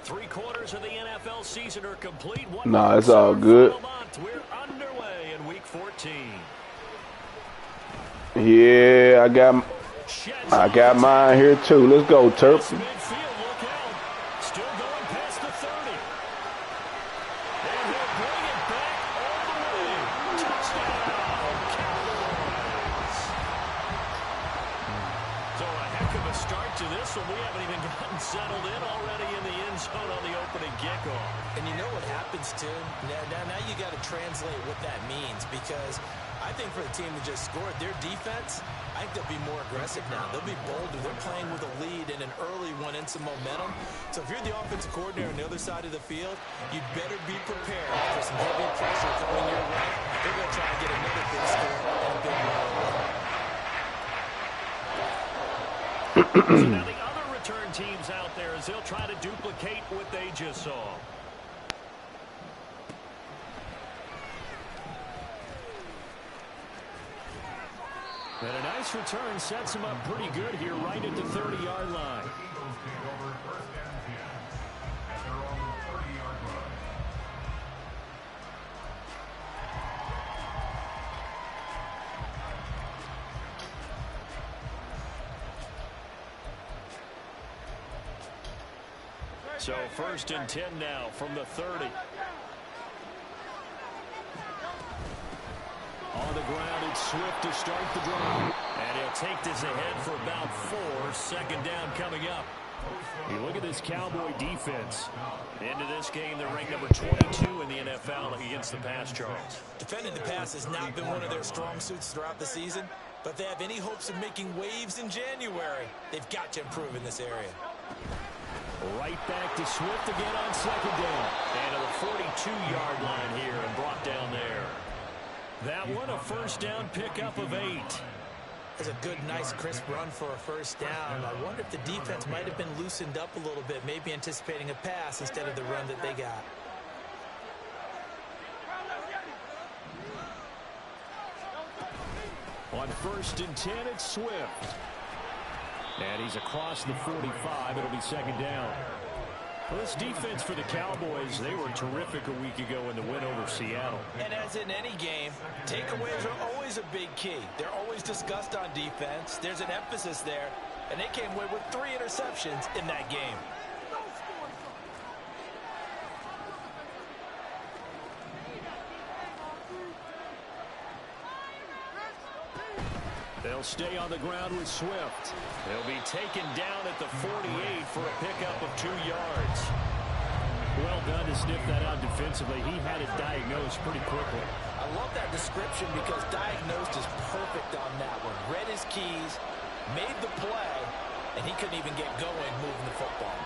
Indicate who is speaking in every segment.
Speaker 1: Three-quarters of the NFL season are complete.
Speaker 2: Nah, it's all good.
Speaker 1: We're underway in Week 14.
Speaker 2: Yeah, I got mine here too. Let's go, Terp.
Speaker 1: Still going past the 30. And he'll bring it back all the way. Touchdown, Cowboys. So a heck of a start to this one. We haven't even gotten settled in already in the end zone on the opening kickoff.
Speaker 3: And you know what happens, too? Now you got to translate what that means, because I think for the team that just scored, their defense, I think they'll be more aggressive now. They'll be bolder. They're playing with a lead and an early one and some momentum. So if you're the offensive coordinator on the other side of the field, you'd better be prepared for some heavy pressure coming your way. They're going to try and get another big score and a big run.
Speaker 1: So now the other return teams out there as they'll try to duplicate what they just saw. And a nice return sets him up pretty good here right at the 30-yard line. So 1st and 10 now from the 30. On the ground, it's Swift to start the drive. And he'll take this ahead for about 4. 2nd down coming up. You look at this Cowboy defense. Into this game, they're ranked number 22 in the NFL against the pass, Charles.
Speaker 3: Defending the pass has not been one of their strong suits throughout the season. But if they have any hopes of making waves in January, they've got to improve in this area.
Speaker 1: Right back to Swift again on 2nd down. And to the 42-yard line here and brought down there. That one a 1st down pickup of 8.
Speaker 3: That's a good, nice, crisp run for a 1st down. I wonder if the defense might have been loosened up a little bit, maybe anticipating a pass instead of the run that they got.
Speaker 1: On 1st and 10, it's Swift. And he's across the 45. It'll be 2nd down. Well, this defense for the Cowboys, they were terrific a week ago in the win over Seattle.
Speaker 3: And as in any game, takeaways are always a big key. They're always discussed on defense. There's an emphasis there. And they came away with 3 interceptions in that game.
Speaker 1: They'll stay on the ground with Swift. He'll be taken down at the 48 for a pickup of 2 yards. Well done to sniff that out defensively. He had it diagnosed pretty quickly.
Speaker 3: I love that description because diagnosed is perfect on that one. Read his keys, made the play, and he couldn't even get going moving the football.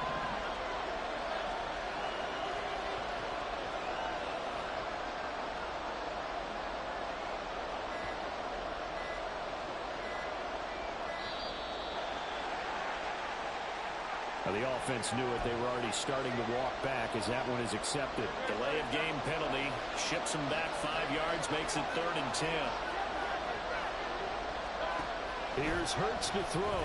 Speaker 1: The offense knew it. They were already starting to walk back as that one is accepted. Delay of game penalty. Ships him back 5 yards. Makes it 3rd and 10. Here's Hurts to throw.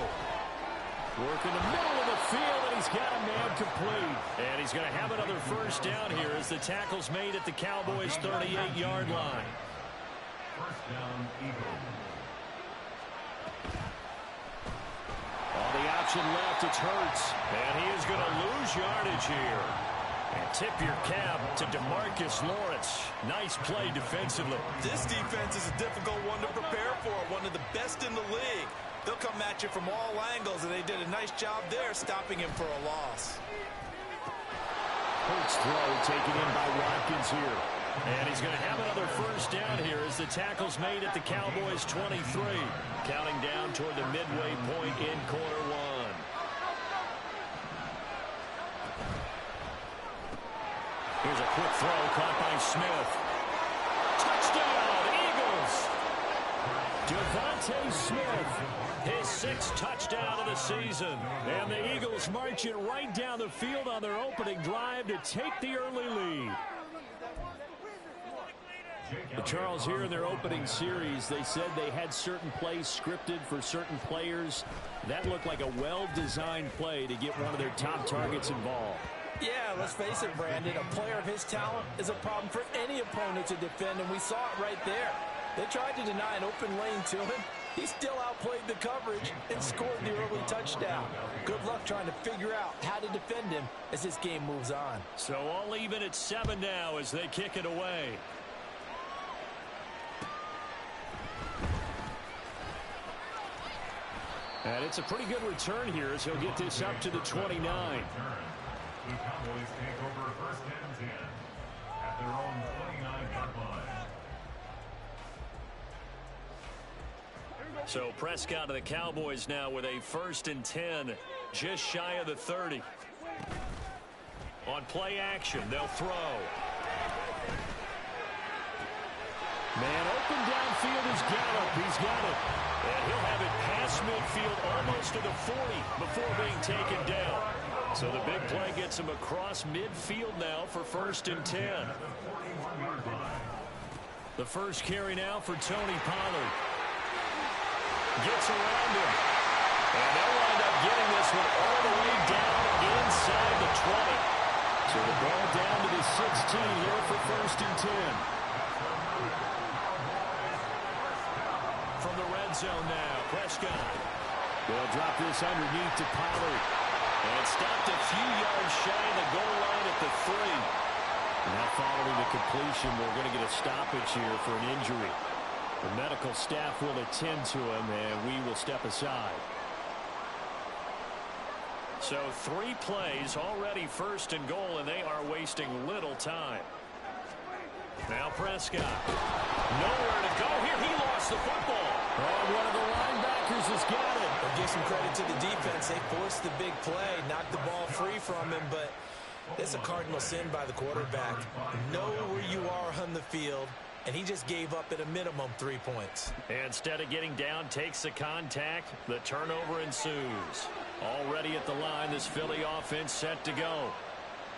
Speaker 1: Working the middle of the field, and he's got a man complete. And he's going to have another 1st down here as the tackle's made at the Cowboys' 38-yard line.
Speaker 4: 1st down, Eagles.
Speaker 1: The option left, it's Hurts. And he is going to lose yardage here. And tip your cap to DeMarcus Lawrence. Nice play defensively.
Speaker 3: This defense is a difficult one to prepare for. One of the best in the league. They'll come at you from all angles, and they did a nice job there stopping him for a loss.
Speaker 1: Hurts throw taken in by Watkins here. And he's going to have another 1st down here as the tackle's made at the Cowboys' 23. Counting down toward the midway point in quarter 1. Here's a quick throw caught by Smith. Touchdown, Eagles! Devontae Smith, his 6th touchdown of the season. And the Eagles march it right down the field on their opening drive to take the early lead. Charles, here in their opening series, they said they had certain plays scripted for certain players. That looked like a well-designed play to get one of their top targets involved.
Speaker 3: Yeah, let's face it, Brandon. A player of his talent is a problem for any opponent to defend, and we saw it right there. They tried to deny an open lane to him. He still outplayed the coverage and scored the early touchdown. Good luck trying to figure out how to defend him as this game moves on.
Speaker 1: So all even at 7 now as they kick it away. And it's a pretty good return here as he'll get this up to the 29.
Speaker 4: The Cowboys take over first and 10 at their own 29-yard line.
Speaker 1: So Prescott of the Cowboys now with a 1st and 10, just shy of the 30. On play action, they'll throw. Man open downfield is Gallup. He's got it. And he'll have it past midfield almost to the 40 before being taken down. So the big play gets him across midfield now for 1st and 10. The first carry now for Tony Pollard. Gets around him. And they'll wind up getting this one all the way down inside the 20. So the ball down to the 16 here for 1st and 10. From the red zone now, Prescott. They'll drop this underneath to Pollard. And stopped a few yards shy of the goal line at the 3. Now following the completion, we're going to get a stoppage here for an injury. The medical staff will attend to him, and we will step aside. So 3 plays, already 1st and goal, and they are wasting little time. Now Prescott. Nowhere to go here. He lost the football. Oh, one of the linebackers has got it.
Speaker 3: I'll give some credit to the defense. They forced the big play, knocked the ball free from him, but it's a cardinal sin by the quarterback. Know where you are on the field. And he just gave up at a minimum 3 points.
Speaker 1: Instead of getting down, takes the contact. The turnover ensues. Already at the line, this Philly offense set to go.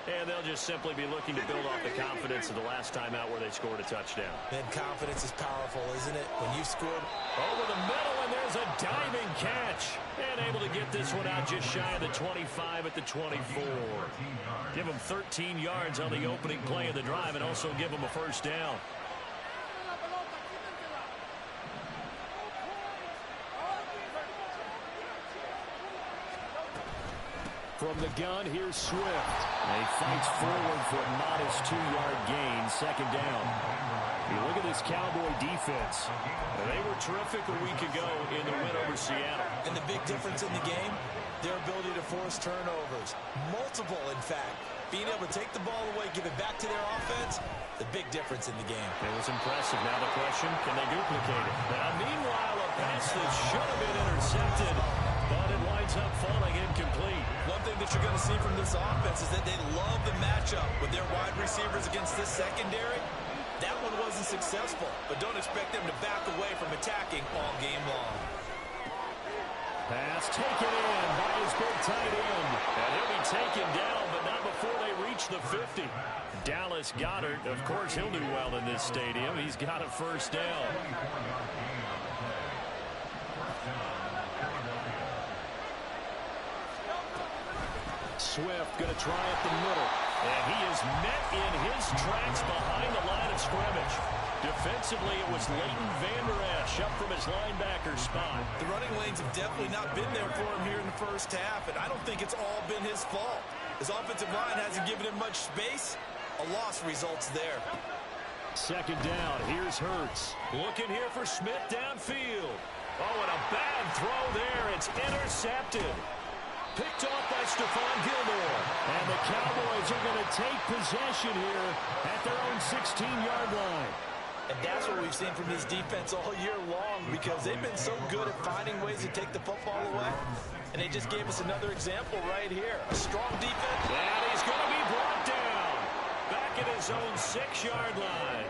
Speaker 1: And they'll just simply be looking to build off the confidence of the last time out where they scored a touchdown.
Speaker 3: And confidence is powerful, isn't it? When you scored
Speaker 1: over the middle, and there's a diving catch. And able to get this one out just shy of the 25 at the 24. Give them 13 yards on the opening play of the drive and also give them a 1st down. From the gun, here's Swift. And he fights forward for a modest 2-yard gain, 2nd down. You look at this Cowboy defense. They were terrific a week ago in the win over Seattle.
Speaker 3: And the big difference in the game, their ability to force turnovers. Multiple, in fact. Being able to take the ball away, give it back to their offense, the big difference in the game.
Speaker 1: It was impressive. Now the question, can they duplicate it? Now, meanwhile, a pass that should have been intercepted, but it winds up falling incomplete.
Speaker 3: One thing that you're going to see from this offense is that they love the matchup with their wide receivers against this secondary. That one wasn't successful, but don't expect them to back away from attacking all game long.
Speaker 1: Pass taken in by his big tight end. And he'll be taken down, but not before they reach the 50. Dallas Goedert, of course, he'll do well in this stadium. He's got a 1st down. Swift going to try at the middle. And he is met in his tracks behind the line of scrimmage. Defensively, it was Leighton Vander Esch up from his linebacker spot.
Speaker 3: The running lanes have definitely not been there for him here in the 1st half, and I don't think it's all been his fault. His offensive line hasn't given him much space. A loss results there.
Speaker 1: 2nd down. Here's Hurts. Looking here for Smith downfield. Oh, and a bad throw there. It's intercepted. Picked off by Stephon Gilmore. And the Cowboys are going to take possession here at their own 16-yard line.
Speaker 3: And that's what we've seen from this defense all year long, because they've been so good at finding ways to take the football away. And they just gave us another example right here. A strong defense.
Speaker 1: And he's going to be brought down back at his own 6-yard line.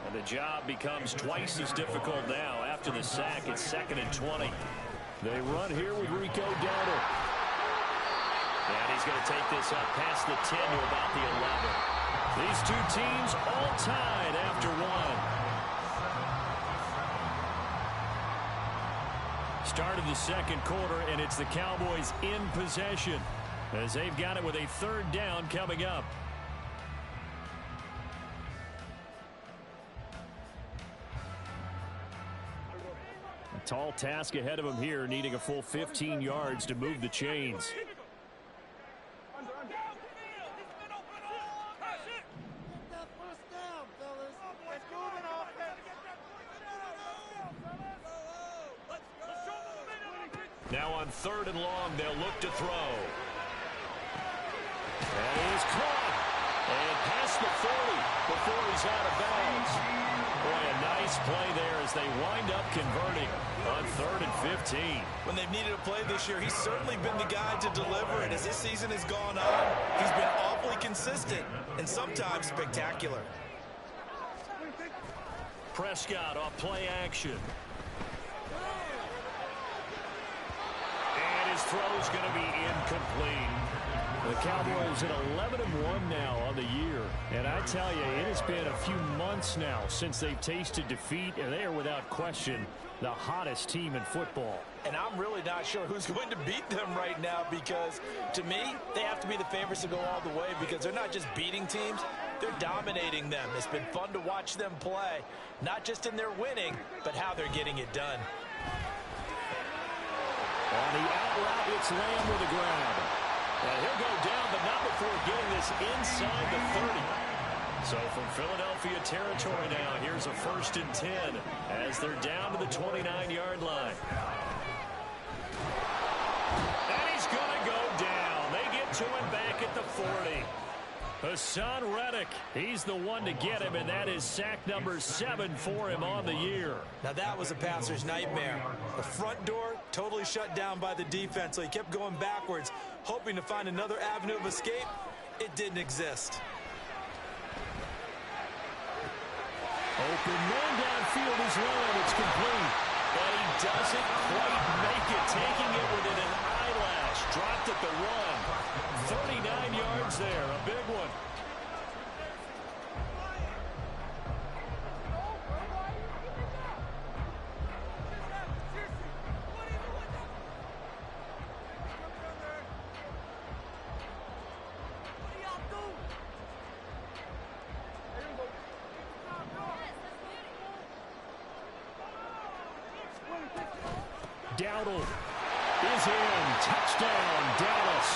Speaker 1: And the job becomes twice as difficult now after the sack. It's 2nd and 20. They run here with Rico Dowdle. And he's going to take this up past the 10 to about the 11. These two teams all tied after one. Start of the second quarter, and it's the Cowboys in possession as they've got it with a third down coming up. A tall task ahead of him here, needing a full 15 yards to move the chains. Now on third and long, they'll look to throw. And he's caught. And past the 40 before he's out of bounds. Boy, a nice play there as they wind up converting on 3rd and 15.
Speaker 3: When they've needed a play this year, he's certainly been the guy to deliver. And as this season has gone on, he's been awfully consistent and sometimes spectacular.
Speaker 1: Prescott off play action. His throw is going to be incomplete. The Cowboys at 11-1 now on the year. And I tell you, it has been a few months now since they've tasted defeat, and they are without question the hottest team in football.
Speaker 3: And I'm really not sure who's going to beat them right now, because to me, they have to be the favorites to go all the way, because they're not just beating teams, they're dominating them. It's been fun to watch them play, not just in their winning, but how they're getting it done.
Speaker 1: On the out route, it's Lamb with a grab. And he'll go down, but not before getting this inside the 30. So from Philadelphia territory now, here's a 1st and 10 as they're down to the 29-yard line. And he's going to go down. They get to him back at the 40. Hassan Reddick, he's the one to get him, and that is sack number 7 for him on the year.
Speaker 3: Now that was a passer's nightmare. The front door totally shut down by the defense, so he kept going backwards, hoping to find another avenue of escape. It didn't exist.
Speaker 1: Open man downfield is Lamb. It's complete. But he doesn't quite make it, taking it within an eyelash. Dropped at the run. 39 yards there, a big one. Dowdle is in. Touchdown, Dallas.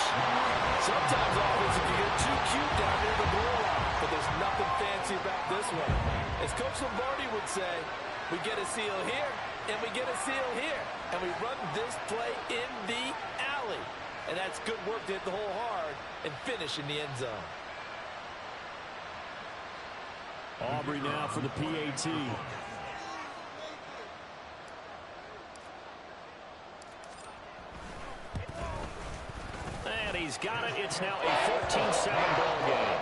Speaker 3: Sometimes offense can get too cute down near the goal line, but there's nothing fancy about this one. As Coach Lombardi would say, we get a seal here, and we get a seal here, and we run this play in the alley. And that's good work to hit the hole hard and finish in the end zone.
Speaker 1: Aubrey now for the PAT. And he's got it. It's now a 14-7 ball game.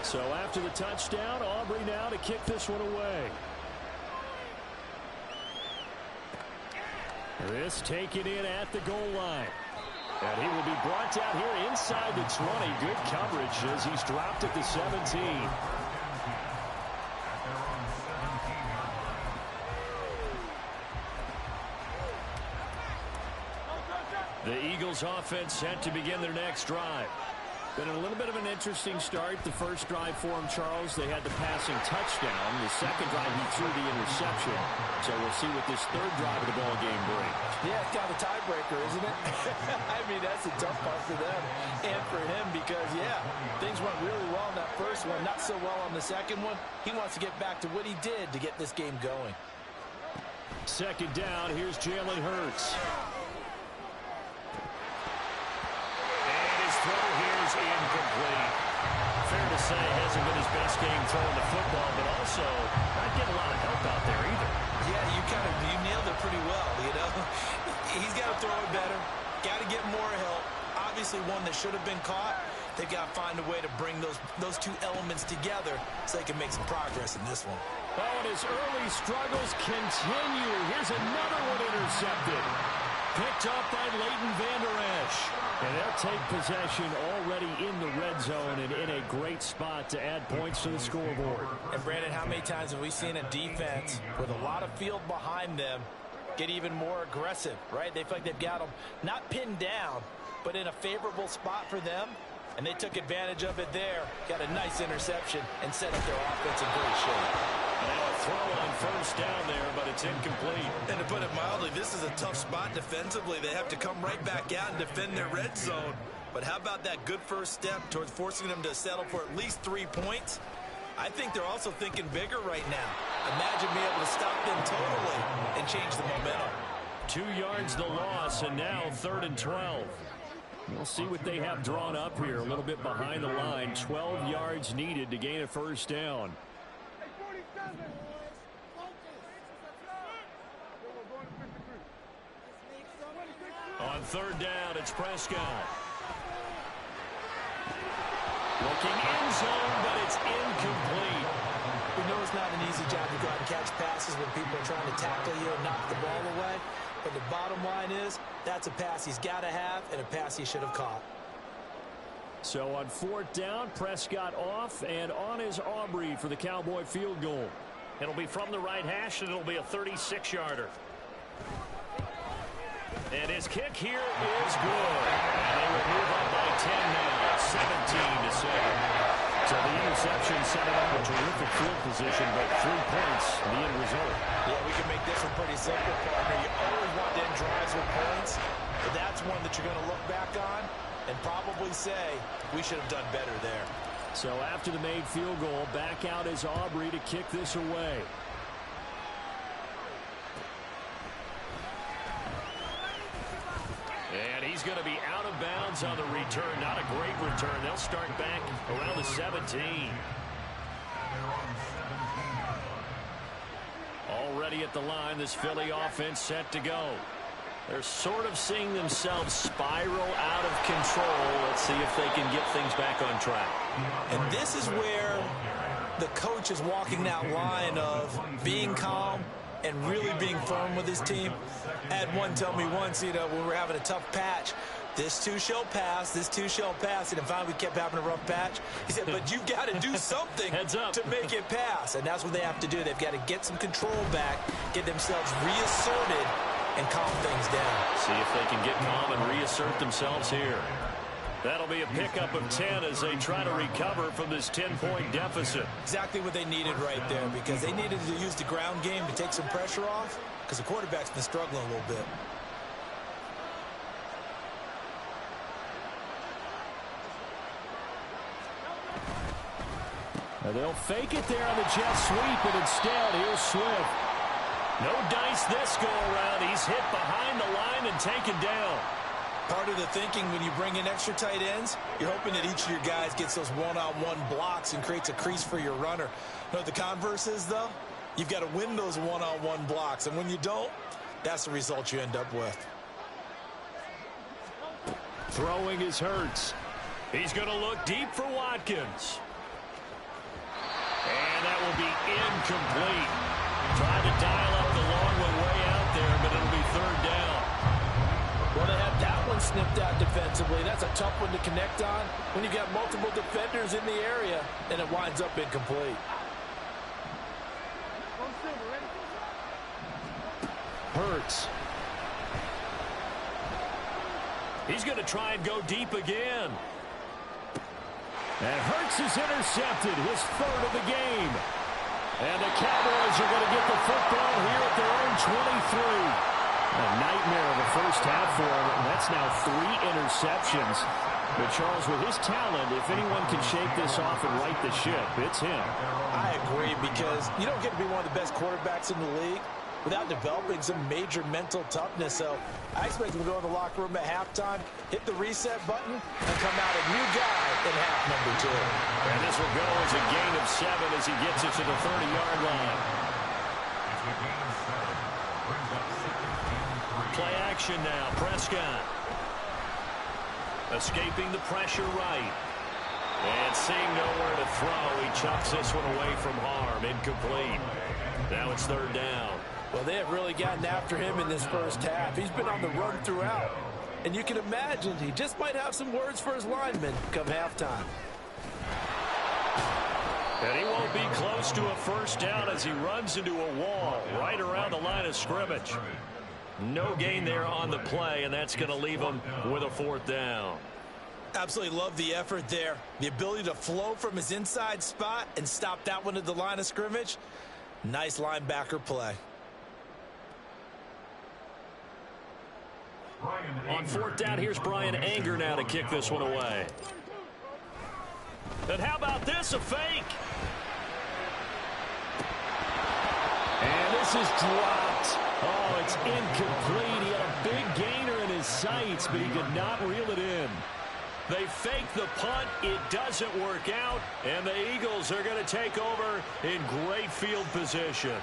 Speaker 1: So after the touchdown, Aubrey now to kick this one away. This taken in at the goal line. And he will be brought down here inside the 20. Good coverage as he's dropped at the 17. The Eagles offense set to begin their next drive. Been a little bit of an interesting start. The first drive for him, Charles, they had the passing touchdown. The second drive, he threw the interception. So we'll see what this third drive of the ball game brings.
Speaker 3: Yeah, it's kind of a tiebreaker, isn't it? I mean, that's a tough part for them and for him because, yeah, things went really well in that first one, not so well on the second one. He wants to get back to what he did to get this game going.
Speaker 1: Second down, here's Jalen Hurts. Throw here is incomplete. Fair to say, hasn't been his best game throwing the football, but also not getting a lot of help out there either.
Speaker 3: Yeah, you nailed it pretty well, you know. He's got to throw it better, got to get more help. Obviously one that should have been caught. They've got to find a way to bring those two elements together so they can make some progress in this one.
Speaker 1: Oh, and his early struggles continue. Here's another one intercepted. Picked up by Leighton Vander Esch. And they'll take possession already in the red zone and in a great spot to add points to the scoreboard.
Speaker 3: And, Brandon, how many times have we seen a defense with a lot of field behind them get even more aggressive, right? They feel like they've got them not pinned down, but in a favorable spot for them. And they took advantage of it there. Got a nice interception and set up their offense in great shape.
Speaker 1: Now a throw on first down there, but it's incomplete.
Speaker 3: And to put it mildly, this is a tough spot defensively. They have to come right back out and defend their red zone. But how about that good first step towards forcing them to settle for at least 3 points? I think they're also thinking bigger right now. Imagine being able to stop them totally and change the momentum.
Speaker 1: 2 yards the loss, and now 3rd and 12. We'll see what they have drawn up here. A little bit behind the line. 12 yards needed to gain a first down. On 3rd down, it's Prescott. Looking end zone, but it's incomplete.
Speaker 3: We know it's not an easy job to go out and catch passes when people are trying to tackle you and knock the ball away. But the bottom line is, that's a pass he's got to have and a pass he should have caught.
Speaker 1: So on 4th down, Prescott off, and on is Aubrey for the Cowboy field goal. It'll be from the right hash, and it'll be a 36-yarder. And his kick here is good. And they will move up by 10 now, 17-7. So the interception set up a terrific field position, but 3 points, the end result.
Speaker 3: Yeah, we can make this one pretty simple, partner. You always want to end drives with points, but that's one that you're going to look back on and probably say, we should have done better there.
Speaker 1: So after the made field goal, back out is Aubrey to kick this away. And he's going to be out of bounds on the return. Not a great return. They'll start back around the 17. Already at the line, this Philly offense set to go. They're sort of seeing themselves spiral out of control. Let's see if they can get things back on track.
Speaker 3: And this is where the coach is walking that line of being calm and really being firm with his team. I had one tell me once, when we were having a tough patch, this too shall pass, this too shall pass. And finally we kept having a rough patch. He said, but you've got to do something to make it pass. And that's what they have to do. They've got to get some control back, get themselves reasserted, and calm things down.
Speaker 1: See if they can get calm and reassert themselves here. That'll be a pickup of 10 as they try to recover from this 10-point deficit.
Speaker 3: Exactly what they needed right there, because they needed to use the ground game to take some pressure off, because the quarterback's been struggling a little bit.
Speaker 1: Now they'll fake it there on the jet sweep, and instead, here's Swift. No dice this go-around. He's hit behind the line and taken down.
Speaker 3: Part of the thinking when you bring in extra tight ends, you're hoping that each of your guys gets those one-on-one blocks and creates a crease for your runner. You know what the converse is, though? You've got to win those one-on-one blocks, and when you don't, that's the result you end up with.
Speaker 1: Throwing is Hurts. He's going to look deep for Watkins. And that will be incomplete. Tried to dial up the long one way out there, but it'll be 3rd down.
Speaker 3: Well, they had that one snipped out defensively. That's a tough one to connect on when you got multiple defenders in the area, and it winds up incomplete.
Speaker 1: Hurts. He's going to try and go deep again. And Hurts is intercepted, his 3rd of the game. And the Cowboys are going to get the football here at their own 23. A nightmare of the first half for him, and that's now 3 interceptions. But Charles, with his talent, if anyone can shake this off and right the ship, it's him.
Speaker 3: I agree, because you don't get to be one of the best quarterbacks in the league without developing some major mental toughness. So I expect him to go in the locker room at halftime, hit the reset button, and come out a new guy in half number 2.
Speaker 1: And this will go as a gain of 7 as he gets it to the 30-yard line. Play action now. Prescott escaping the pressure right. And seeing nowhere to throw, he chucks this one away from harm. Incomplete. Now it's third down.
Speaker 3: Well, they have really gotten after him in this first half. He's been on the run throughout. And you can imagine he just might have some words for his linemen come halftime.
Speaker 1: And he won't be close to a first down as he runs into a wall right around the line of scrimmage. No gain there on the play, and that's going to leave him with a fourth down.
Speaker 3: Absolutely love the effort there. The ability to flow from his inside spot and stop that one at the line of scrimmage. Nice linebacker play.
Speaker 1: On fourth down, here's Brian Anger now to kick this one away. And how about this, a fake? And this is dropped. Oh, it's incomplete. He had a big gainer in his sights, but he could not reel it in. They fake the punt. It doesn't work out, and the Eagles are going to take over in great field position.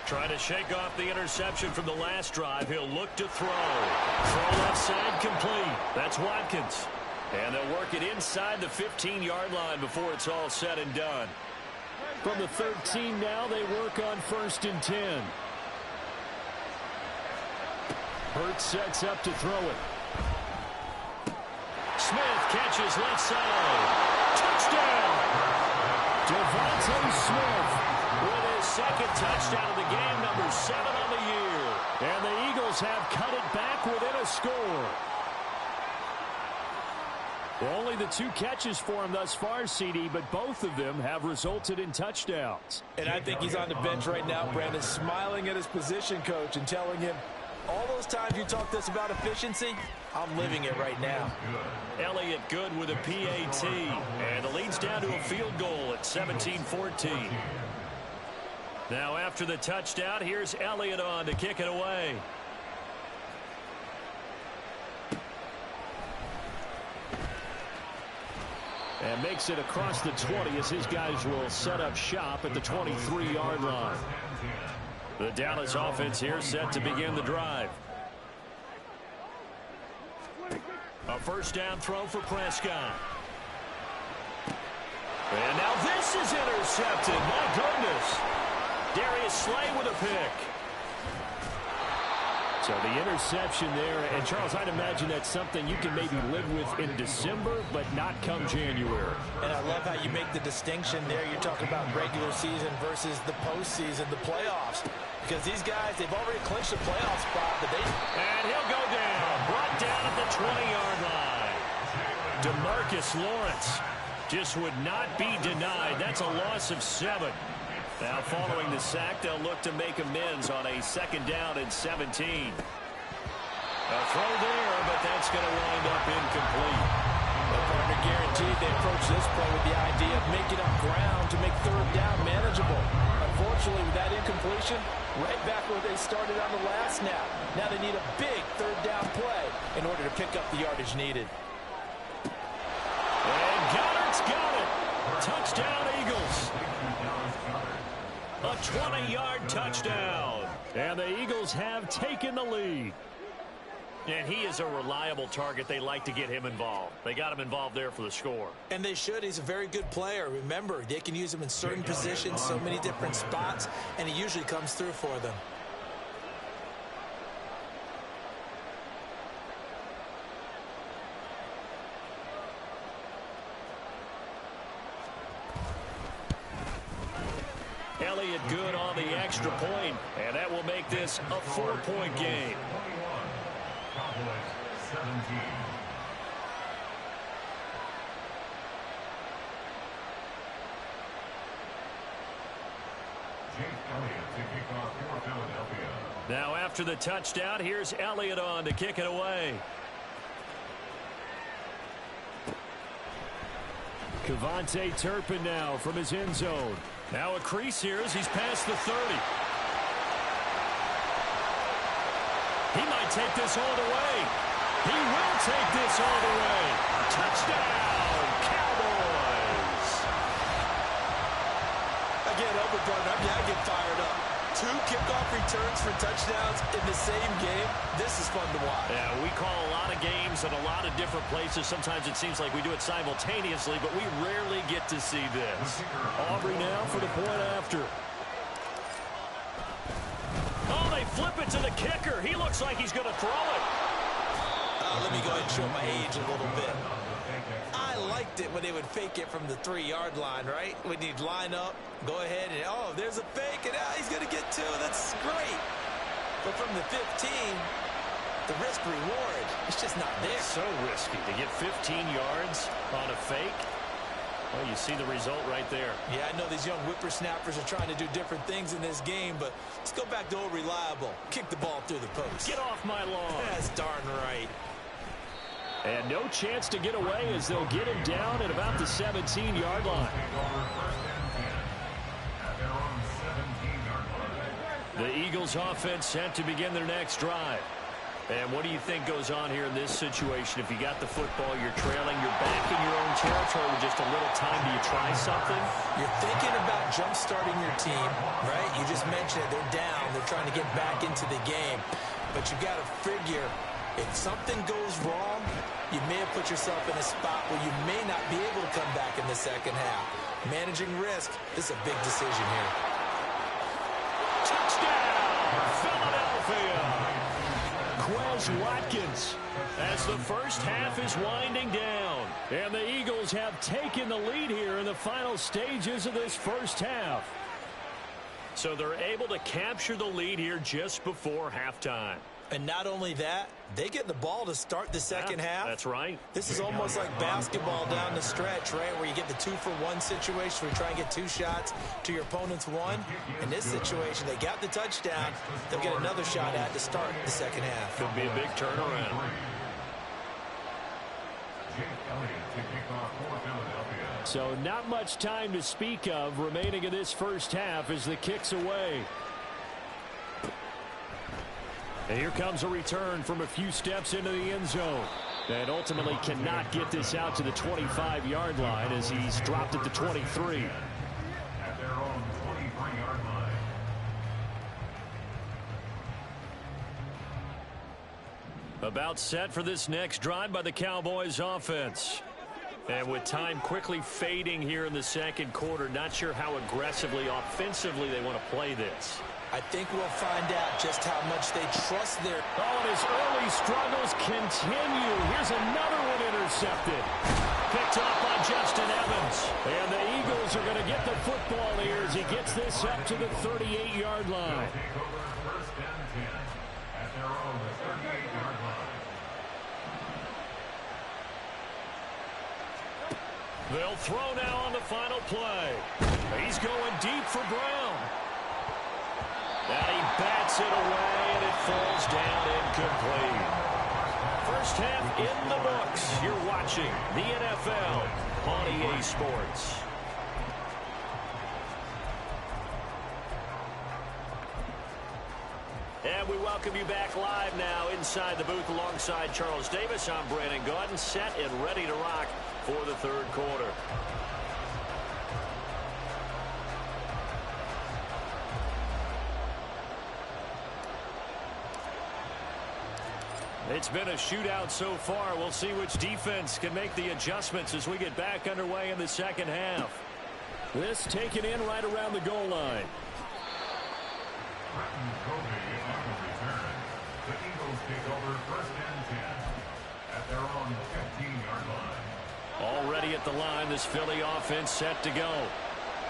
Speaker 1: Trying to shake off the interception from the last drive. He'll look to throw. Throw left side complete. That's Watkins. And they'll work it inside the 15-yard line before it's all said and done. From the 13 now, they work on 1st and 10. Hurts sets up to throw it. Smith catches left side. Touchdown! Devontae Smith with his second touchdown of the game, number 7 on the year. And the Eagles have cut it back within a score. Well, only the 2 catches for him thus far, CD, but both of them have resulted in touchdowns.
Speaker 3: And I think he's on the bench right now, Brandon, smiling at his position coach and telling him, all those times you talk this about efficiency, I'm living it right now.
Speaker 1: Elliott good with a PAT. And the lead's down to a field goal at 17-14. Now after the touchdown, here's Elliott on to kick it away. And makes it across the 20 as his guys will set up shop at the 23-yard line. The Dallas offense here set to begin the drive. A first down throw for Prescott. And now this is intercepted. My goodness. Darius Slay with a pick. So the interception there, and Charles, I'd imagine that's something you can maybe live with in December, but not come January.
Speaker 3: And I love how you make the distinction there. You're talking about regular season versus the postseason, the playoffs. Because these guys, they've already clinched a playoff spot, but they...
Speaker 1: And he'll go down, brought down at the 20-yard line. DeMarcus Lawrence just would not be denied. That's a loss of 7. Now, following the sack, they'll look to make amends on a 2nd down and 17. A throw there, but that's going to wind up incomplete.
Speaker 3: Well, partner, guaranteed they approach this play with the idea of making up ground to make 3rd down manageable. Unfortunately, with that incompletion, right back where they started on the last snap. Now they need a big 3rd down play in order to pick up the yardage needed.
Speaker 1: And Goddard's got it. Touchdown, Eagles. A 20-yard touchdown. And the Eagles have taken the lead. And he is a reliable target. They like to get him involved. They got him involved there for the score.
Speaker 3: And they should. He's a very good player. Remember, they can use him in certain positions, so many different spots, and he usually comes through for them.
Speaker 1: Elliott good on the extra point, and that will make this a 4-point game.
Speaker 4: Cowboys 17. Jake Elliott to kick off for Philadelphia.
Speaker 1: Now after the touchdown, here's Elliott on to kick it away. Kevontae Turpin now from his end zone. Now a crease here as he's past the 30. He might take this all the way. He will take this all the way. Touchdown, Cowboys.
Speaker 3: Again, Overburn, I get fired up. 2 kickoff returns for touchdowns in the same game. This is fun to watch.
Speaker 1: Yeah, we call a lot of games in a lot of different places. Sometimes it seems like we do it simultaneously, but we rarely get to see this. Aubrey now for the point after. Oh, they flip it to the kicker. He looks like he's going to throw it.
Speaker 3: Let me go ahead and show my age a little bit. I liked it when they would fake it from the 3-yard line, right? When you'd line up, go ahead, and oh, there's a fake, and he's going to get 2. That's great. But from the 15, the risk-reward, it's just not there.
Speaker 1: So risky to get 15 yards on a fake. Well, you see the result right there.
Speaker 3: Yeah, I know these young whippersnappers are trying to do different things in this game, but let's go back to old reliable. Kick the ball through the post.
Speaker 1: Get off my lawn.
Speaker 3: That's darn right.
Speaker 1: And no chance to get away as they'll get him down at about the 17-yard line. The Eagles offense set to begin their next drive. And what do you think goes on here in this situation? If you got the football, you're trailing, you're back in your own territory with just a little time. Do you try something?
Speaker 3: You're thinking about jump-starting your team, right? You just mentioned it. They're down. They're trying to get back into the game. But you've got to figure, if something goes wrong, you may have put yourself in a spot where you may not be able to come back in the second half. Managing risk, this is a big decision here.
Speaker 1: Touchdown, Philadelphia! Quez Watkins as the first half is winding down. And the Eagles have taken the lead here in the final stages of this first half. So they're able to capture the lead here just before halftime.
Speaker 3: And not only that, they get the ball to start the second half.
Speaker 1: That's right.
Speaker 3: This is almost like basketball down the stretch, right, where you get the 2-for-1 situation where you try and get 2 shots to your opponent's 1. In this situation, they got the touchdown. They'll get another shot at to start the second half.
Speaker 1: Could be a big turnaround. So not much time to speak of remaining in this first half as the kick's away. And here comes a return from a few steps into the end zone. And ultimately cannot get this out to the 25-yard line as he's dropped at the 23.
Speaker 4: At their own 23-yard line.
Speaker 1: About set for this next drive by the Cowboys offense. And with time quickly fading here in the second quarter, not sure how aggressively, offensively they want to play this.
Speaker 3: I think we'll find out just how much they trust their...
Speaker 1: Oh, and his early struggles continue. Here's another one intercepted. Picked off by Justin Evans. And the Eagles are going to get the football here as he gets this up to the 38-yard line.
Speaker 4: Take over first and 10 at their own 38-yard line.
Speaker 1: They'll throw now on the final play. He's going deep for Brown. And he bats it away, and it falls down incomplete. First half in the books. You're watching the NFL on EA Sports. And we welcome you back live now inside the booth alongside Charles Davis. I'm Brandon Gaudin, set and ready to rock for the third quarter. It's been a shootout so far. We'll see which defense can make the adjustments as we get back underway in the second half. This taken in right around the goal line.
Speaker 4: The Eagles take over first and 10 at their own 15-yard line.
Speaker 1: Already at the line, this Philly offense set to go.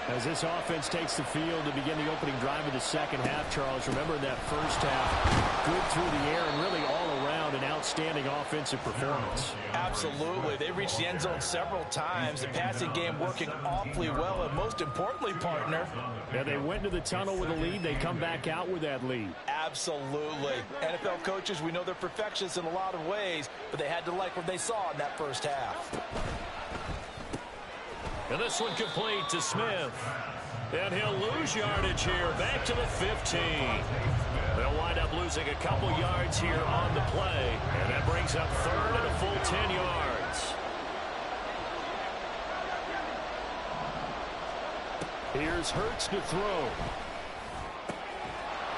Speaker 1: As this offense takes the field to begin the opening drive of the second half, Charles, remember that first half, good through the air and really all around an outstanding offensive performance.
Speaker 3: Absolutely. They reached the end zone several times. The passing game working awfully well, and most importantly, partner.
Speaker 1: Yeah, they went to the tunnel with a lead. They come back out with that lead.
Speaker 3: Absolutely. NFL coaches, we know they're perfectionists in a lot of ways, but they had to like what they saw in that first half.
Speaker 1: And this one complete to Smith. And he'll lose yardage here, back to the 15. They'll wind up losing a couple yards here on the play. And that brings up third and a full 10 yards. Here's Hurts to throw.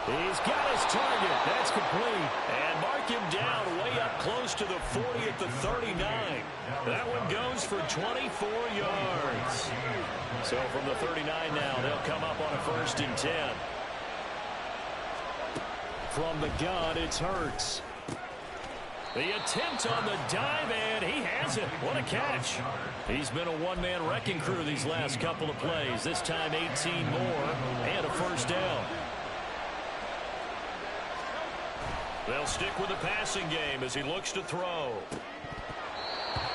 Speaker 1: He's got his target. That's complete. And mark him down way up close to the 40 at the 39. That one goes for 24 yards. So from the 39 now, they'll come up on a 1st and 10. From the gun, it's Hurts. The attempt on the dive, and he has it. What a catch. He's been a one-man wrecking crew these last couple of plays. This time 18 more and a 1st down. They'll stick with the passing game as he looks to throw.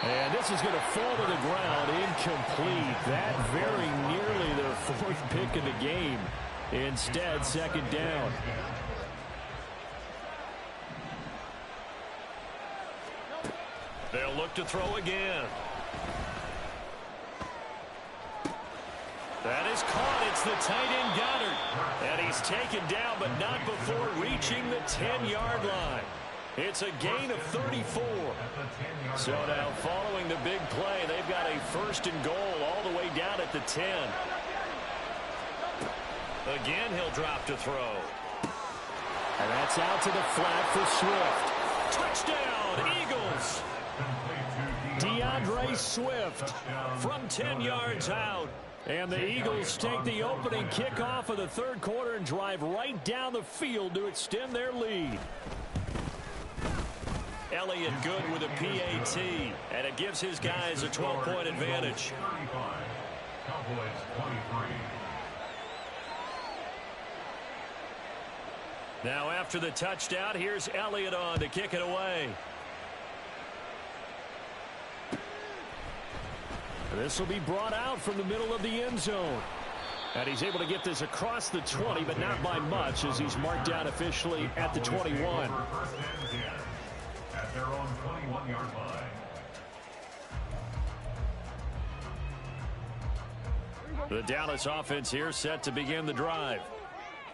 Speaker 1: And this is going to fall to the ground incomplete. That very nearly their 4th pick of the game. Instead, 2nd down. They'll look to throw again. That is caught. It's the tight end Goddard. And he's taken down, but not before reaching the 10-yard line. It's a gain of 34. So now following the big play, they've got a 1st and goal all the way down at the 10. Again, he'll drop to throw. And that's out to the flat for Swift. Touchdown, Eagles. DeAndre Swift from 10 yards out. And the Eagles take the opening kickoff of the 3rd quarter and drive right down the field to extend their lead. Elliott good with a PAT, and it gives his guys a 12-point advantage.
Speaker 4: Cowboys 23.
Speaker 1: Now after the touchdown, here's Elliott on to kick it away. This will be brought out from the middle of the end zone. And he's able to get this across the 20, but not by much as he's marked down officially at the 21.
Speaker 4: At their own 21-yard line.
Speaker 1: The Dallas offense here set to begin the drive.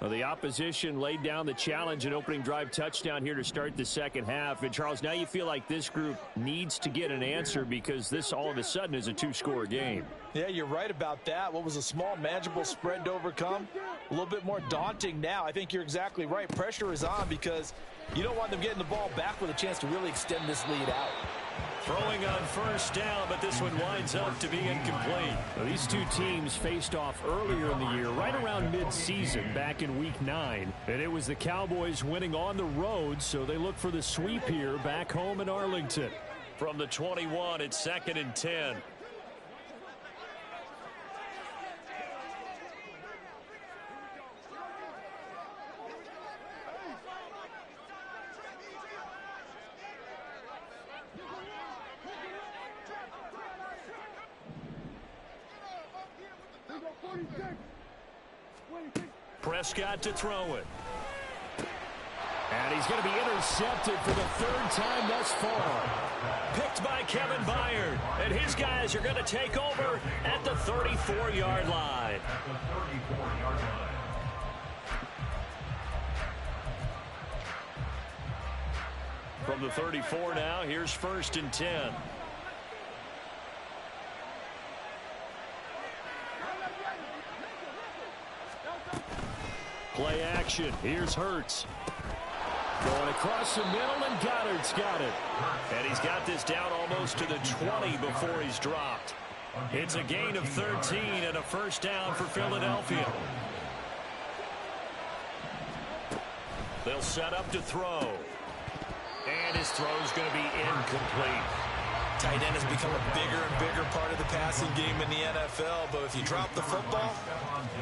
Speaker 1: Well, the opposition laid down the challenge and opening drive touchdown here to start the 2nd half. And, Charles, now you feel like this group needs to get an answer because this all of a sudden is a 2-score game.
Speaker 3: Yeah, you're right about that. What was a small, manageable spread to overcome? A little bit more daunting now. I think you're exactly right. Pressure is on because you don't want them getting the ball back with a chance to really extend this lead out.
Speaker 1: Throwing on 1st down, but this one winds up to be incomplete. Now, these two teams faced off earlier in the year, right around mid-season, back in Week 9. And it was the Cowboys winning on the road, so they look for the sweep here back home in Arlington. From the 21, it's 2nd and 10. Prescott to throw it. And he's going to be intercepted for the 3rd time thus far. Picked by Kevin Byard. And his guys are going to take over at the 34-yard line. From the 34 now, here's 1st and 10. Play action. Here's Hurts. Going across the middle, and Goddard's got it. And he's got this down almost to the 20 before he's dropped. It's a gain of 13 and a 1st down for Philadelphia. They'll set up to throw. And his throw's going to be incomplete.
Speaker 3: Tight end has become a bigger and bigger part of the passing game in the NFL, but if you drop the football,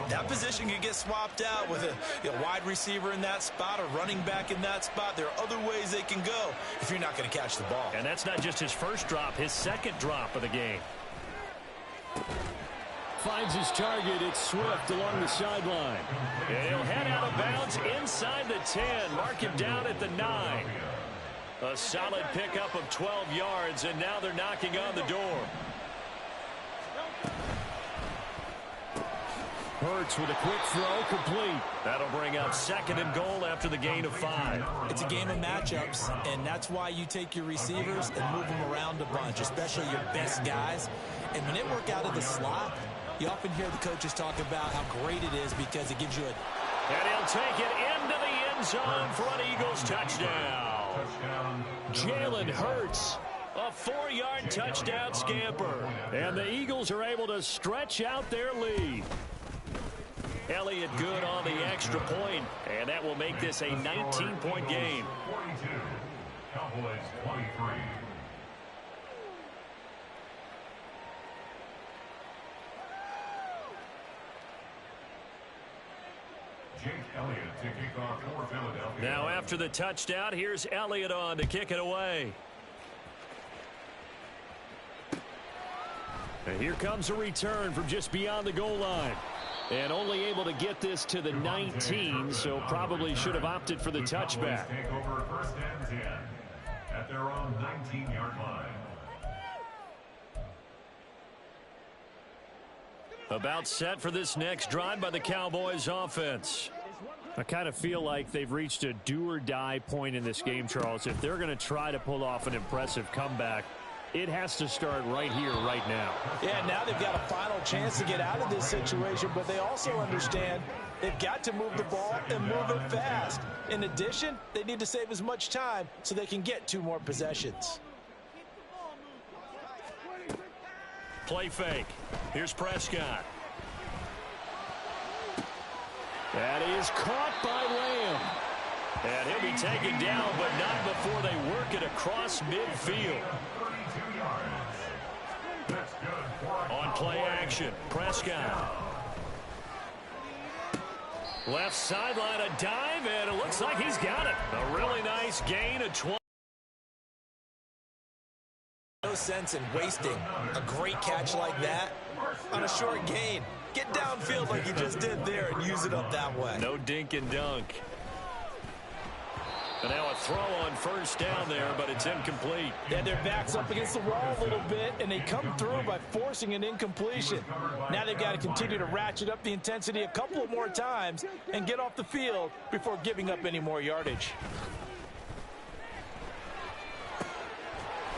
Speaker 3: that position can get swapped out with a wide receiver in that spot, a running back in that spot. There are other ways they can go if you're not going to catch the ball.
Speaker 1: And that's not just his 1st drop, his 2nd drop of the game. Finds his target. It's Swift along the sideline. And he'll head out of bounds inside the 10. Mark him down at the 9. A solid pickup of 12 yards, and now they're knocking on the door. Hurts with a quick throw, complete. That'll bring up 2nd and goal after the gain of 5.
Speaker 3: It's a game of matchups, and that's why you take your receivers and move them around a bunch, especially your best guys. And when they work out of the slot, you often hear the coaches talk about how great it is because it gives you a
Speaker 1: And he'll take it into the end zone for an Eagles touchdown. Jalen Hurts, a 4-yard touchdown scamper. And the Eagles are able to stretch out their lead. Elliott good on the extra point, and that will make this a 19-point game.
Speaker 4: 42, Cowboys 23. Jake Elliott to kick off for Philadelphia.
Speaker 1: Now after the touchdown, here's Elliott on to kick it away. And here comes a return from just beyond the goal line. And only able to get this to the 19, so probably should have opted for the touchback.
Speaker 4: Take over first and 10 at their own 19-yard line.
Speaker 1: About set for this next drive by the Cowboys offense. I kind of feel like they've reached a do-or-die point in this game, Charles. If they're going to try to pull off an impressive comeback, it has to start right here, right now.
Speaker 3: Yeah, now they've got a final chance to get out of this situation, but they also understand they've got to move the ball and move it fast. In addition, they need to save as much time so they can get 2 more possessions.
Speaker 1: Play fake. Here's Prescott. That is caught by Lamb. And he'll be taken down, but not before they work it across midfield. On play action, Prescott. Left sideline, a dive, and it looks like he's got it. A really nice gain of 20.
Speaker 3: No sense in wasting a great catch like that on a short gain. Get downfield like you just did there and use it up that way.
Speaker 1: No dink and dunk. And now a throw on first down there, but it's incomplete.
Speaker 3: Yeah, their back's up against the wall a little bit, and they come through by forcing an incompletion. Now they've got to continue to ratchet up the intensity a couple of more times and get off the field before giving up any more yardage.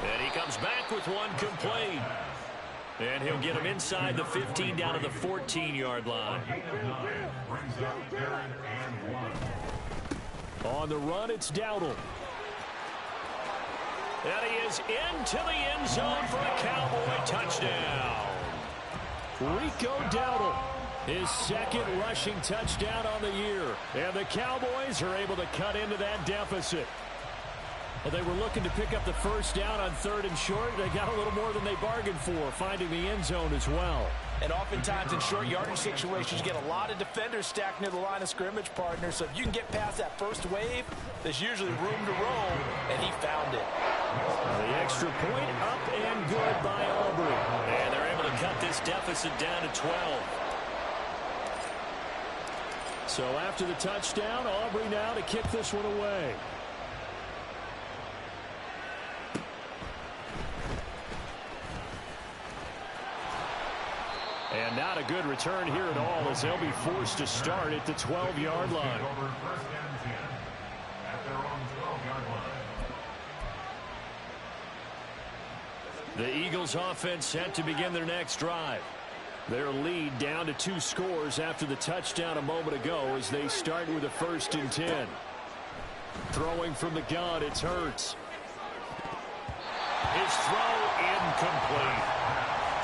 Speaker 1: And he comes back with one complete. And he'll get him inside the 15 down to the 14-yard line. On the run, it's Dowdle. And he is into the end zone for a Cowboy touchdown. Rico Dowdle, his second rushing touchdown on the year. And the Cowboys are able to cut into that deficit. Well, they were looking to pick up the first down on 3rd and short. They got a little more than they bargained for, finding the end zone as well.
Speaker 3: And oftentimes in short yardage situations, you get a lot of defenders stacked near the line of scrimmage, partner. So if you can get past that first wave, there's usually room to roam, and he found it.
Speaker 1: The extra point up and good by Aubrey. And they're able to cut this deficit down to 12. So after the touchdown, Aubrey now to kick this one away. And not a good return here at all, as they'll be forced to start at the 12-yard line. The Eagles offense set to begin their next drive. Their lead down to 2 scores after the touchdown a moment ago as they start with a 1st and 10. Throwing from the gun, it's Hurts. His throw incomplete.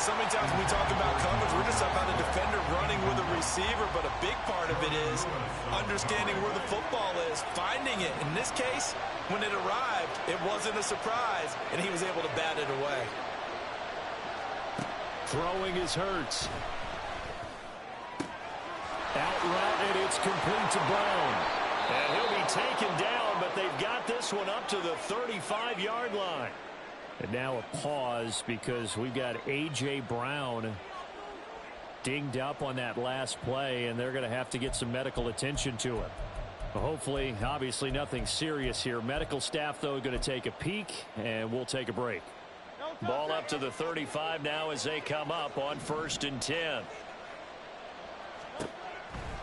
Speaker 3: So many times when we talk about coverage, we're just about a defender running with a receiver, but a big part of it is understanding where the football is, finding it. In this case, when it arrived, it wasn't a surprise, and he was able to bat it away.
Speaker 1: Throwing is Hurts. Out route, and it's complete to Brown. And he'll be taken down, but they've got this one up to the 35-yard line. And now a pause because we've got A.J. Brown dinged up on that last play, and they're going to have to get some medical attention to him. Hopefully, obviously nothing serious here. Medical staff, though, going to take a peek, and we'll take a break. Ball up to the 35 now as they come up on 1st and 10.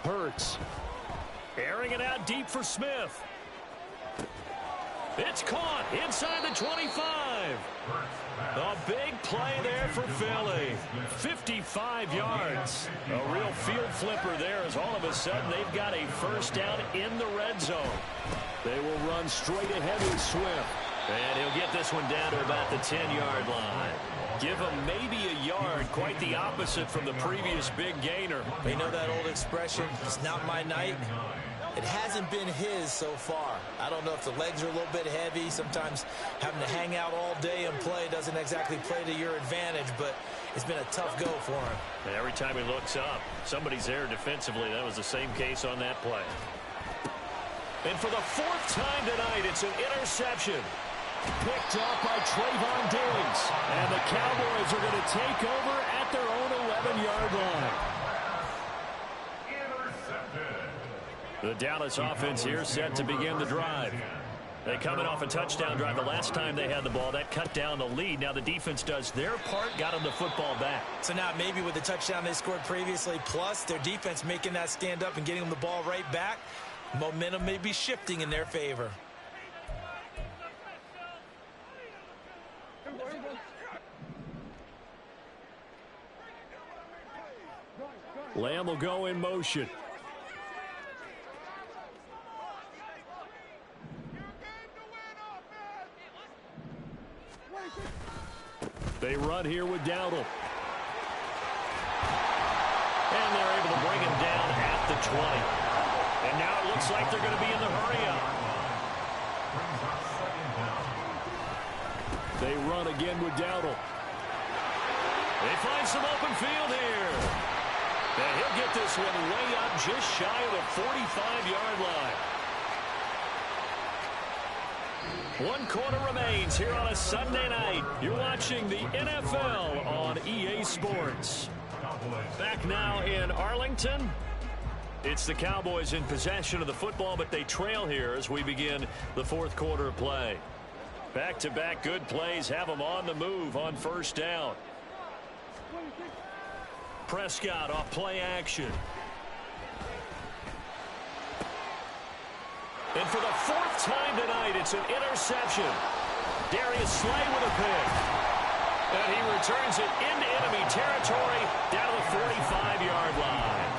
Speaker 1: Hurts airing it out deep for Smith. It's caught inside the 25. A big play there for Philly. 55 yards. A real field flipper there as all of a sudden they've got a first down in the red zone. They will run straight ahead with Swift. And he'll get this one down to about the 10-yard line. Give him maybe a yard, quite the opposite from the previous big gainer.
Speaker 3: You know that old expression, it's not my night? It hasn't been his so far. I don't know if the legs are a little bit heavy. Sometimes having to hang out all day and play doesn't exactly play to your advantage, but it's been a tough go for him.
Speaker 1: And every time he looks up, somebody's there defensively. That was the same case on that play. And for the fourth time tonight, it's an interception. Picked up by Trayvon Diggs. And the Cowboys are going to take over at their own 11-yard line. The Dallas offense here set to begin the drive. They coming off a touchdown drive the last time they had the ball. That cut down the lead. Now the defense does their part, got them the football back.
Speaker 3: So now maybe with the touchdown they scored previously, plus their defense making that stand up and getting them the ball right back, momentum may be shifting in their favor.
Speaker 1: Lamb will go in motion. They run here with Dowdle. And they're able to bring him down at the 20. And now it looks like they're going to be in the hurry-up. They run again with Dowdle. They find some open field here. And he'll get this one way up just shy of the 45-yard line. 1 quarter remains here on a Sunday night. You're watching the NFL on EA Sports. Back now in Arlington. It's the Cowboys in possession of the football, but they trail here as we begin the fourth quarter of play. Back-to-back good plays have them on the move on first down. Prescott off play action. And for the fourth time tonight, it's an interception. Darius Slay with a pick. And he returns it into enemy territory down to the 45-yard line.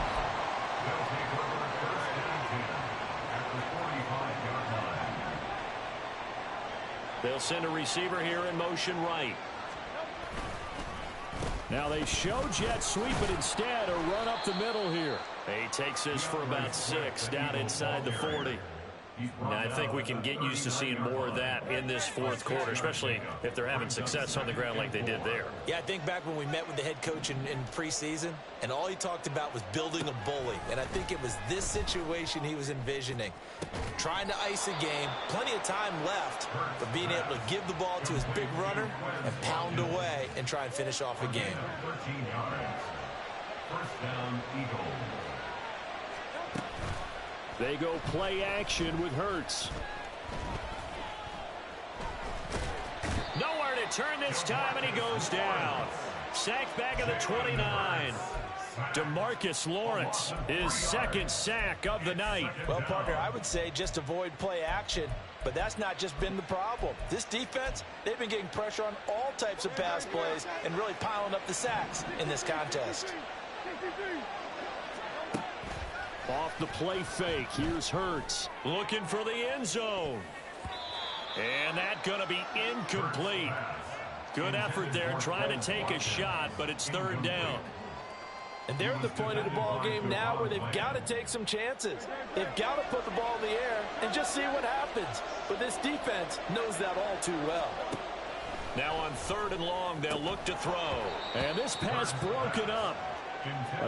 Speaker 1: They'll send a receiver here in motion right. Now they show jet sweep, but instead a run up the middle here. He takes this for about 6 down inside the 40. Now, I think we can get used to seeing more of that in this fourth quarter, especially if they're having success on the ground like they did there.
Speaker 3: Yeah, I think back when we met with the head coach in preseason, and all he talked about was building a bully. And I think it was this situation he was envisioning. Trying to ice a game, plenty of time left, but being able to give the ball to his big runner and pound away and try and finish off a game.
Speaker 4: 13 yards. First down, Eagles.
Speaker 1: They go play action with Hurts. Nowhere to turn this time, and he goes down. Sacked back at the 29. DeMarcus Lawrence, his second sack of the night.
Speaker 3: Well, partner, I would say just avoid play action, but that's not just been the problem. This defense, they've been getting pressure on all types of pass plays and really piling up the sacks in this contest.
Speaker 1: Off the play fake, here's Hurts looking for the end zone. And that's going to be incomplete. Good effort there trying to take a shot, but it's third down.
Speaker 3: And they're at the point of the ball game now where they've got to take some chances. They've got to put the ball in the air and just see what happens. But this defense knows that all too well.
Speaker 1: Now on 3rd and long, they'll look to throw. And this pass broken up.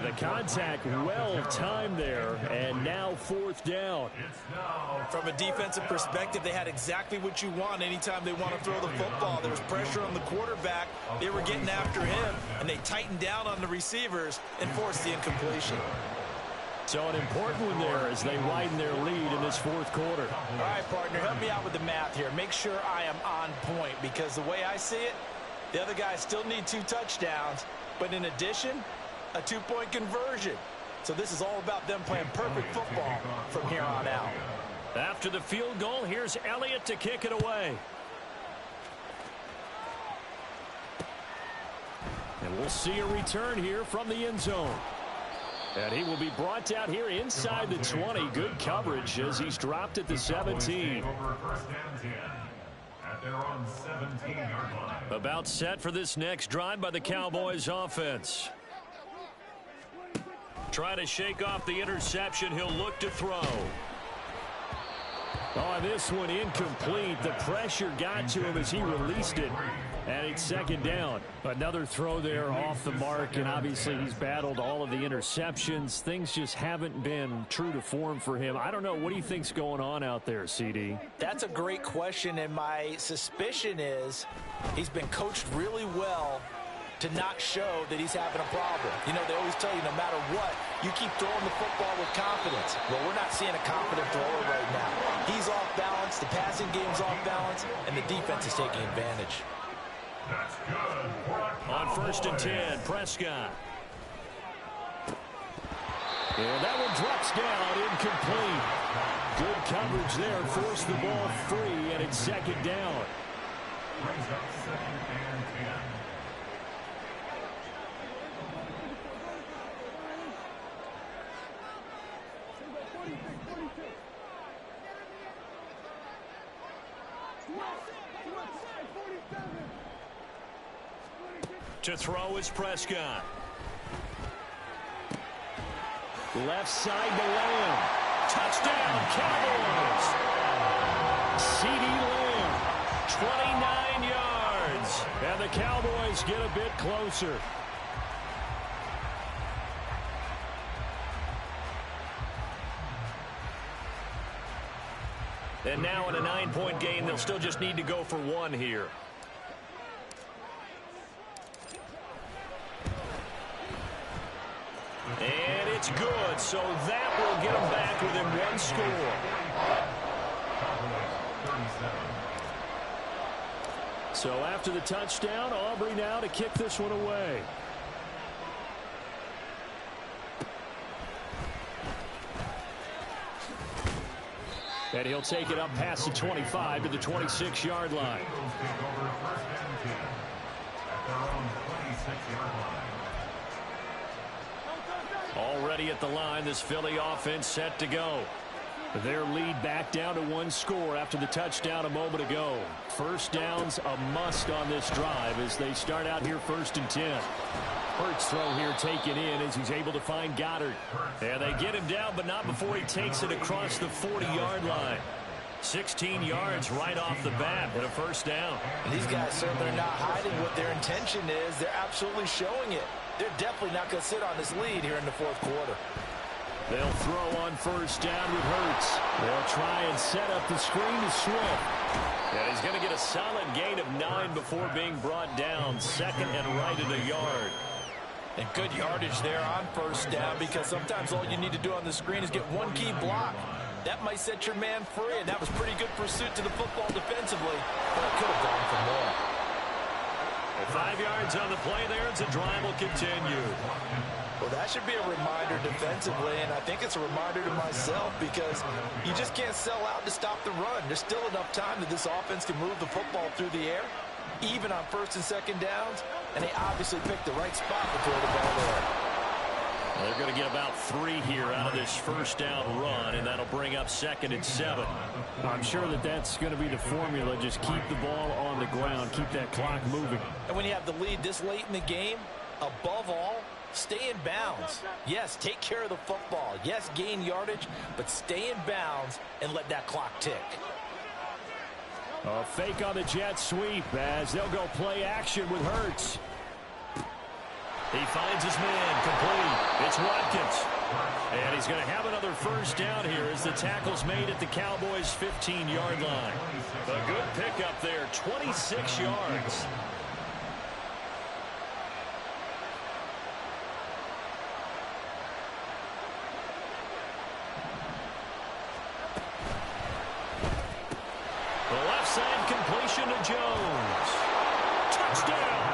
Speaker 1: The contact well timed there, and now 4th down.
Speaker 3: From a defensive perspective, they had exactly what you want anytime they want to throw the football. There was pressure on the quarterback. They were getting after him, and they tightened down on the receivers and forced the incompletion.
Speaker 1: So an important one there as they widen their lead in this 4th quarter.
Speaker 3: All right, partner, help me out with the math here. Make sure I am on point, because the way I see it, the other guys still need 2 touchdowns, but in addition, a 2-point conversion. So this is all about them playing perfect football from here on out.
Speaker 1: After the field goal, here's Elliott to kick it away. And we'll see a return here from the end zone. And he will be brought down here inside the 20. Good coverage as he's dropped at the 17. About set for this next drive by the Cowboys offense. Trying to shake off the interception. He'll look to throw. Oh, this one incomplete. The pressure got to him as he released it. And it's second down. Another throw there off the mark, and obviously he's battled all of the interceptions. Things just haven't been true to form for him. I don't know. What do you think's going on out there, CD?
Speaker 3: That's a great question, and my suspicion is he's been coached really well to not show that he's having a problem. You know, they always tell you no matter what, you keep throwing the football with confidence. Well, we're not seeing a confident thrower right now. He's off balance, the passing game's off balance, and the defense is taking advantage.
Speaker 4: That's good.
Speaker 1: On 1st and 10, Prescott. And that one drops down, incomplete. Good coverage there, forced the ball free, and it's second down.
Speaker 4: Brings up 2nd and 10.
Speaker 1: To throw is Prescott. Left side to Lamb. Touchdown, Cowboys. CD Lamb, 29 yards. And the Cowboys get a bit closer. And now in a 9-point game, they'll still just need to go for one here. And it's good, so that will get them back within one score. So after the touchdown, Aubrey now to kick this one away. And he'll take it up past the 25 to the 26-yard line. Already at the line, this Philly offense set to go. Their lead back down to one score after the touchdown a moment ago. First down's a must on this drive as they start out here 1st and 10. Hurts throw here taken in as he's able to find Goddard. And they get him down, but not before he takes it across the 40-yard line. 16 yards right off the bat and a first down.
Speaker 3: And these guys certainly are not hiding what their intention is. They're absolutely showing it. They're definitely not going to sit on this lead here in the 4th quarter.
Speaker 1: They'll throw on first down with Hurts. They'll try and set up the screen to Swift. And he's going to get a solid gain of 9 before being brought down. Second and right at a yard.
Speaker 3: And good yardage there on first down because sometimes all you need to do on the screen is get one key block. That might set your man free, and that was pretty good pursuit to the football defensively, but it could have gone for more.
Speaker 1: 5 yards on the play there as the drive will continue.
Speaker 3: Well, that should be a reminder defensively, and I think it's a reminder to myself because you just can't sell out to stop the run. There's still enough time that this offense can move the football through the air, even on 1st and 2nd downs, and they obviously picked the right spot to throw the ball there.
Speaker 1: They're going to get about 3 here out of this first down run, and that'll bring up 2nd and 7. I'm sure that that's going to be the formula. Just keep the ball on the ground, keep that clock moving.
Speaker 3: And when you have the lead this late in the game, above all, stay in bounds. Yes, take care of the football. Yes, gain yardage, but stay in bounds and let that clock tick.
Speaker 1: A fake on the jet sweep as they'll go play action with Hurts. He finds his man complete. It's Watkins. And he's going to have another first down here as the tackle's made at the Cowboys' 15-yard line. A good pickup there, 26 yards. The left side completion to Jones. Touchdown!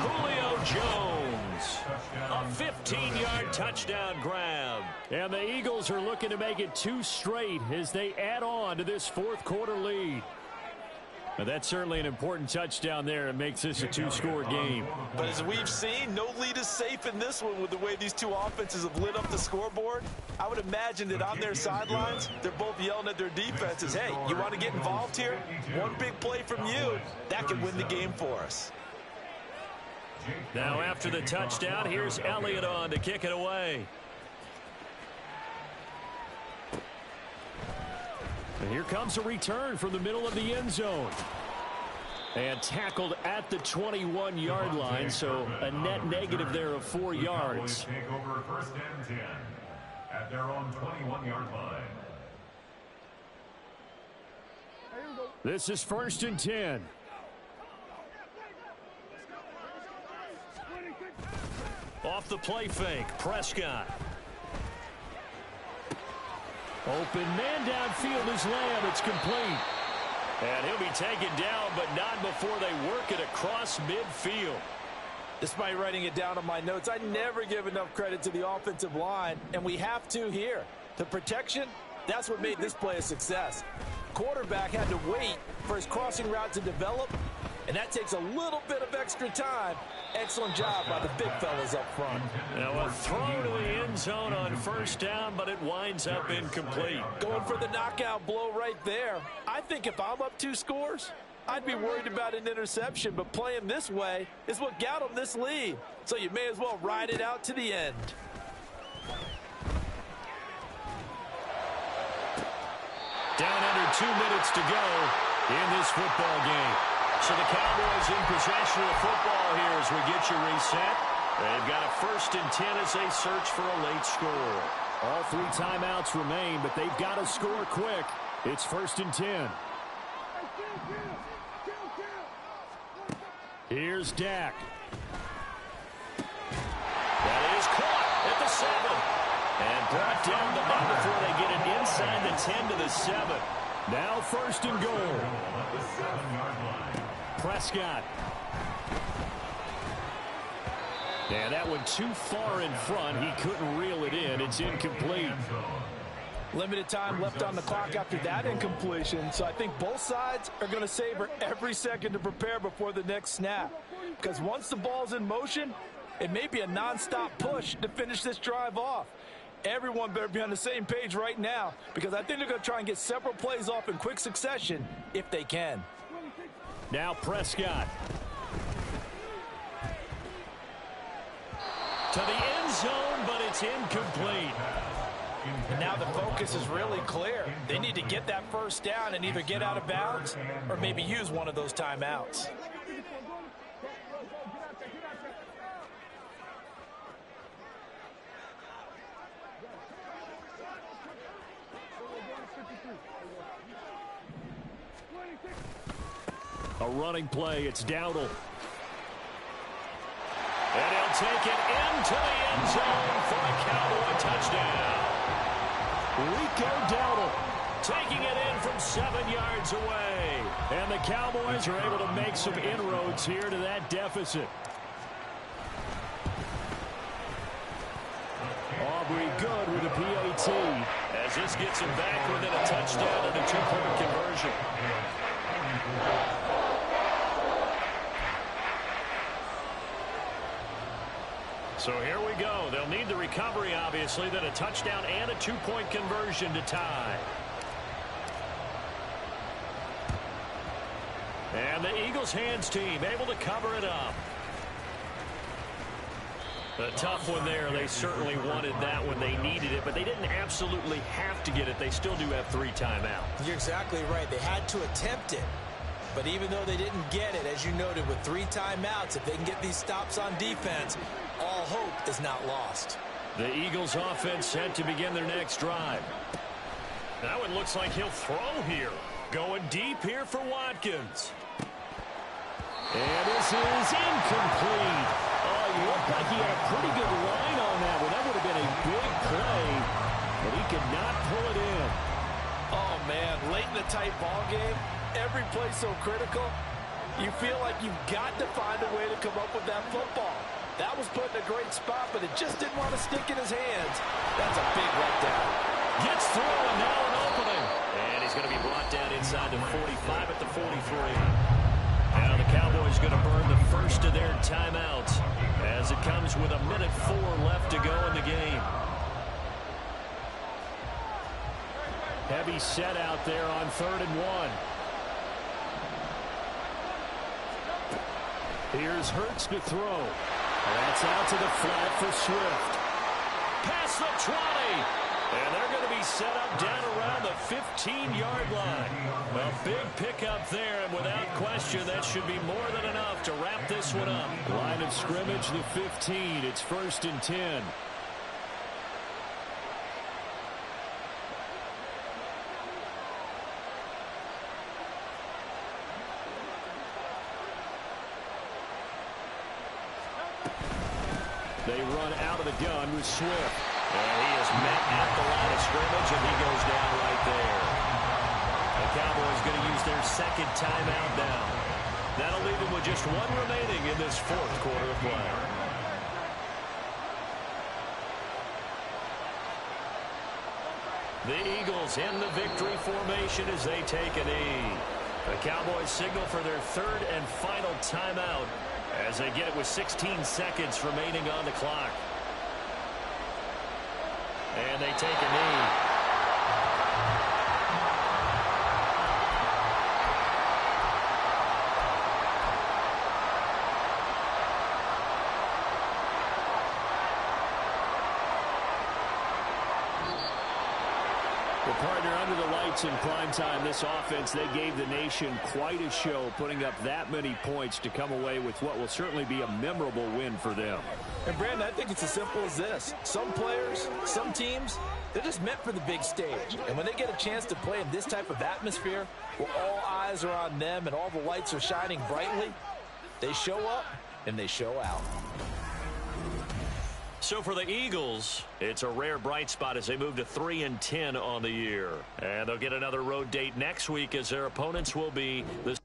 Speaker 1: Julio Jones. yards. A 15-yard touchdown grab. And the Eagles are looking to make it 2 straight as they add on to this fourth quarter lead. But that's certainly an important touchdown there. It makes this a 2-score game.
Speaker 3: But as we've seen, no lead is safe in this one with the way these two offenses have lit up the scoreboard. I would imagine that on their sidelines, they're both yelling at their defenses, hey, you want to get involved here? One big play from you, that can win the game for us.
Speaker 1: Now after the touchdown, here's Elliott on to kick it away. And here comes a return from the middle of the end zone. And tackled at the 21-yard line, so a net negative there of 4 yards.
Speaker 4: Take over 1st and 10 at their own 21-yard line.
Speaker 1: This is 1st and 10. Off the play fake, Prescott. Open man downfield is Lamb. It's complete. And he'll be taken down, but not before they work it across midfield.
Speaker 3: Despite writing it down on my notes, I never give enough credit to the offensive line, and we have to here. The protection, that's what made this play a success. Quarterback had to wait for his crossing route to develop, and that takes a little bit of extra time. Excellent job by the big fellas up front.
Speaker 1: Now a throw to the end zone on 1st down, but it winds up incomplete.
Speaker 3: Going for the knockout blow right there. I think if I'm up 2 scores, I'd be worried about an interception, but playing this way is what got them this lead. So you may as well ride it out to the end.
Speaker 1: Down under 2 minutes to go in this football game. So the Cowboys in possession of football here as we get you reset. They've got a 1st and 10 as they search for a late score. All 3 timeouts remain, but they've got to score quick. It's 1st and 10. Here's Dak. That is caught at the 7. And brought down the net before they get it inside the 10 to the 7. Now 1st and goal. Prescott. Yeah, that one too far in front. He couldn't reel it in. It's incomplete.
Speaker 3: Limited time left on the clock after that incompletion, so I think both sides are going to savor every second to prepare before the next snap. Because once the ball's in motion, it may be a nonstop push to finish this drive off. Everyone better be on the same page right now, because I think they're going to try and get several plays off in quick succession if they can.
Speaker 1: Now Prescott. To the end zone, but it's incomplete.
Speaker 3: And now the focus is really clear. They need to get that 1st down and either get out of bounds or maybe use one of those timeouts.
Speaker 1: A running play. It's Dowdle. And he'll take it into the end zone for a Cowboy touchdown. Rico Dowdle taking it in from 7 yards away. And the Cowboys are able to make some inroads here to that deficit. Aubrey good with a PAT. As this gets him back within a touchdown and a 2-point conversion. So here we go. They'll need the recovery, obviously, then a touchdown and a 2-point conversion to tie. And the Eagles hands team able to cover it up. A tough one there. They certainly wanted that when they needed it, but they didn't absolutely have to get it. They still do have 3 timeouts.
Speaker 3: You're exactly right. They had to attempt it. But even though they didn't get it, as you noted, with 3 timeouts, if they can get these stops on defense, all hope is not lost.
Speaker 1: The Eagles offense set to begin their next drive. Now it looks like he'll throw here. Going deep here for Watkins. And this is incomplete. Oh, he looked like he had a pretty good line on that one. That would have been a big play, but he could not pull it in.
Speaker 3: Oh, man, late in the tight ball game, every play so critical, you feel like you've got to find a way to come up with that football. That was put in a great spot, but it just didn't want to stick in his hands. That's a big letdown.
Speaker 1: Gets through, and now an opening. And he's going to be brought down inside the 45 at the 43. Now the Cowboys going to burn the first of their timeouts as it comes with 1:04 left to go in the game. Heavy set out there on 3rd and 1. Here's Hurts to throw. That's out to the flat for Swift. Past the 20. And they're going to be set up down around the 15-yard line. A big pickup there, and without question, that should be more than enough to wrap this one up. Line of scrimmage, the 15. It's 1st and 10. They run out of the gun with Swift. And he is met at the line of scrimmage, and he goes down right there. The Cowboys going to use their 2nd timeout now. That'll leave them with just 1 remaining in this 4th quarter of play. The Eagles in the victory formation as they take a knee. The Cowboys signal for their 3rd and final timeout as they get it with 16 seconds remaining on the clock. And they take a knee. Well, partner, under the lights in prime time, this offense, they gave the nation quite a show, putting up that many points to come away with what will certainly be a memorable win for them.
Speaker 3: And, Brandon, I think it's as simple as this. Some players, some teams, they're just meant for the big stage. And when they get a chance to play in this type of atmosphere, where all eyes are on them and all the lights are shining brightly, they show up and they show out.
Speaker 1: So for the Eagles, it's a rare bright spot as they move to 3-10 on the year. And they'll get another road date next week as their opponents will be the